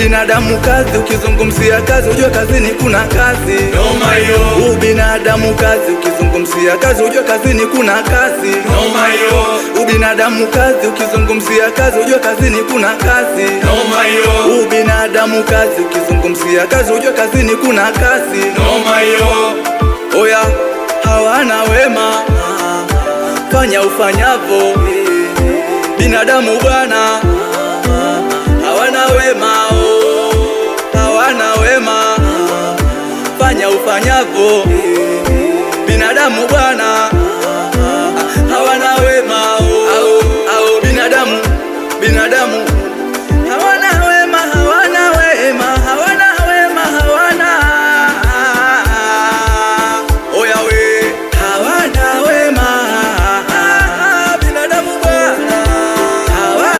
Ubinadamu kazi, ukizungumzia kazi ujue kazini kuna kazi. Noma yo. Ubinadamu kazi, ukizungumzia kazi ujue kazini kuna kazi. Noma yo. Ubinadamu kazi, ukizungumzia kazi ujue kazini kuna kazi. Noma yo. Ubinadamu kazi, ukizungumzia kazi ujue kazini kuna kazi. Noma yo. Oya, hawana wema, fanya ufanyavo. Binadamu bwana, hawana wema, hawana wema, fanya ufanyavo. Binadamu bwana, hawana wema, binadamu